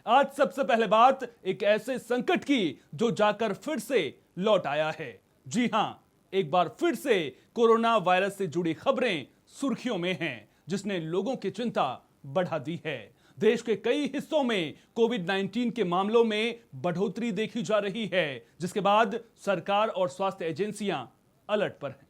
आज सबसे पहले बात एक ऐसे संकट की जो जाकर फिर से लौट आया है। जी हां, एक बार फिर से कोरोना वायरस से जुड़ी खबरें सुर्खियों में हैं, जिसने लोगों की चिंता बढ़ा दी है। देश के कई हिस्सों में कोविड-19 के मामलों में बढ़ोतरी देखी जा रही है, जिसके बाद सरकार और स्वास्थ्य एजेंसियां अलर्ट पर हैं।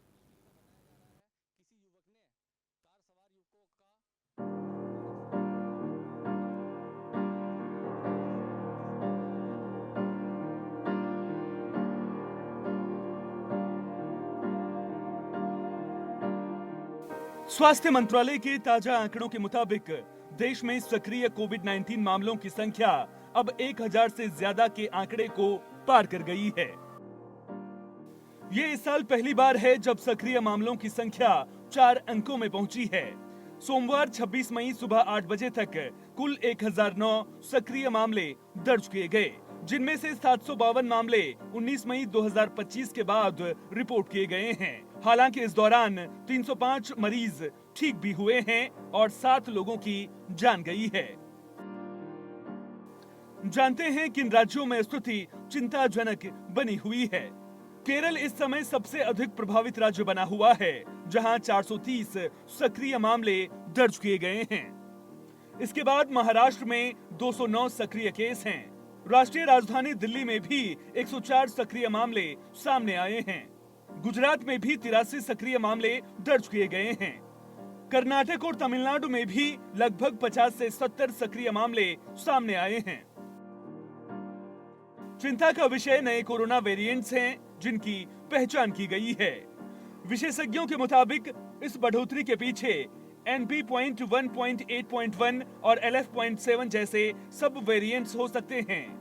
स्वास्थ्य मंत्रालय के ताजा आंकड़ों के मुताबिक देश में सक्रिय कोविड-19 मामलों की संख्या अब 1000 से ज्यादा के आंकड़े को पार कर गई है। ये इस साल पहली बार है जब सक्रिय मामलों की संख्या 4 अंकों में पहुंची है। सोमवार 26 मई सुबह 8 बजे तक कुल 1009 सक्रिय मामले दर्ज किए गए, जिनमें से 752 मामले 19 मई 2025 के बाद रिपोर्ट किए गए हैं। हालांकि इस दौरान 305 मरीज ठीक भी हुए हैं और 7 लोगों की जान गई है। जानते हैं किन राज्यों में स्थिति चिंताजनक बनी हुई है। केरल इस समय सबसे अधिक प्रभावित राज्य बना हुआ है, जहां 430 सक्रिय मामले दर्ज किए गए हैं। इसके बाद महाराष्ट्र में 209 सक्रिय केस हैं। राष्ट्रीय राजधानी दिल्ली में भी 104 सक्रिय मामले सामने आए हैं। गुजरात में भी 83 सक्रिय मामले दर्ज किए गए हैं। कर्नाटक और तमिलनाडु में भी लगभग 50 से 70 सक्रिय मामले सामने आए हैं। चिंता का विषय नए कोरोना वेरिएंट्स हैं, जिनकी पहचान की गई है। विशेषज्ञों के मुताबिक इस बढ़ोतरी के पीछे NB.1.8.1 और LF.7 जैसे सब वेरिएंट्स हो सकते हैं।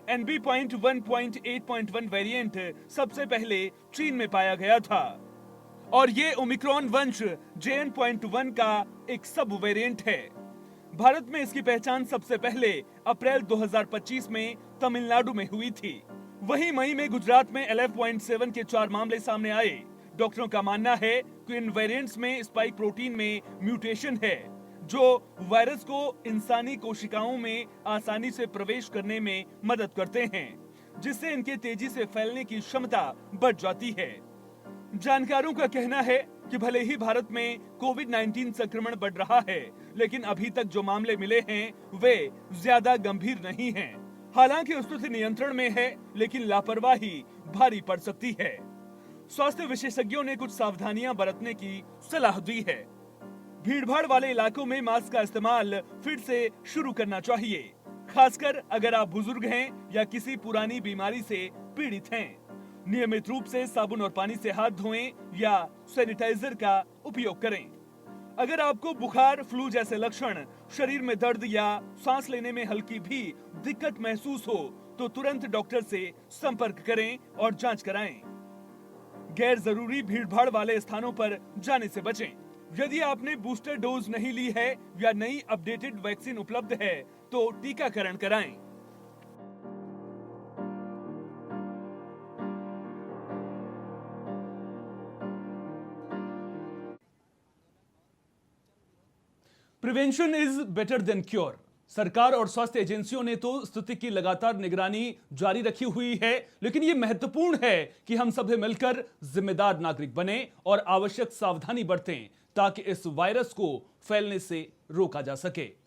NB.1.8.1 वेरिएंट सबसे पहले चीन में पाया गया था और ये ओमिक्रॉन वंश JN.1 का एक सब वेरिएंट है। भारत में इसकी पहचान सबसे पहले अप्रैल 2025 में तमिलनाडु में हुई थी। वहीं मई में गुजरात में LF.7 के 4 मामले सामने आए। डॉक्टरों का मानना है कि इन वेरिएंट्स में स्पाइक प्रोटीन में म्यूटेशन है, जो वायरस को इंसानी कोशिकाओं में आसानी से प्रवेश करने में मदद करते हैं, जिससे इनके तेजी से फैलने की क्षमता बढ़ जाती है। जानकारों का कहना है कि भले ही भारत में कोविड-19 संक्रमण बढ़ रहा है, लेकिन अभी तक जो मामले मिले हैं वे ज्यादा गंभीर नहीं हैं। हालांकि स्थिति नियंत्रण में है, लेकिन लापरवाही भारी पड़ सकती है। स्वास्थ्य विशेषज्ञों ने कुछ सावधानियां बरतने की सलाह दी है। भीड़भाड़ वाले इलाकों में मास्क का इस्तेमाल फिर से शुरू करना चाहिए, खासकर अगर आप बुजुर्ग हैं या किसी पुरानी बीमारी से पीड़ित हैं। नियमित रूप से साबुन और पानी से हाथ धोएं या सैनिटाइजर का उपयोग करें। अगर आपको बुखार, फ्लू जैसे लक्षण, शरीर में दर्द या सांस लेने में हल्की भी दिक्कत महसूस हो तो तुरंत डॉक्टर से संपर्क करें और जांच कराएं। गैर जरूरी भीड़भाड़ वाले स्थानों पर जाने से बचें। यदि आपने बूस्टर डोज नहीं ली है या नई अपडेटेड वैक्सीन उपलब्ध है तो टीकाकरण कराएं। Prevention is better than cure. सरकार और स्वास्थ्य एजेंसियों ने तो स्थिति की लगातार निगरानी जारी रखी हुई है, लेकिन यह महत्वपूर्ण है कि हम सभी मिलकर जिम्मेदार नागरिक बने और आवश्यक सावधानी बरतें, ताकि इस वायरस को फैलने से रोका जा सके।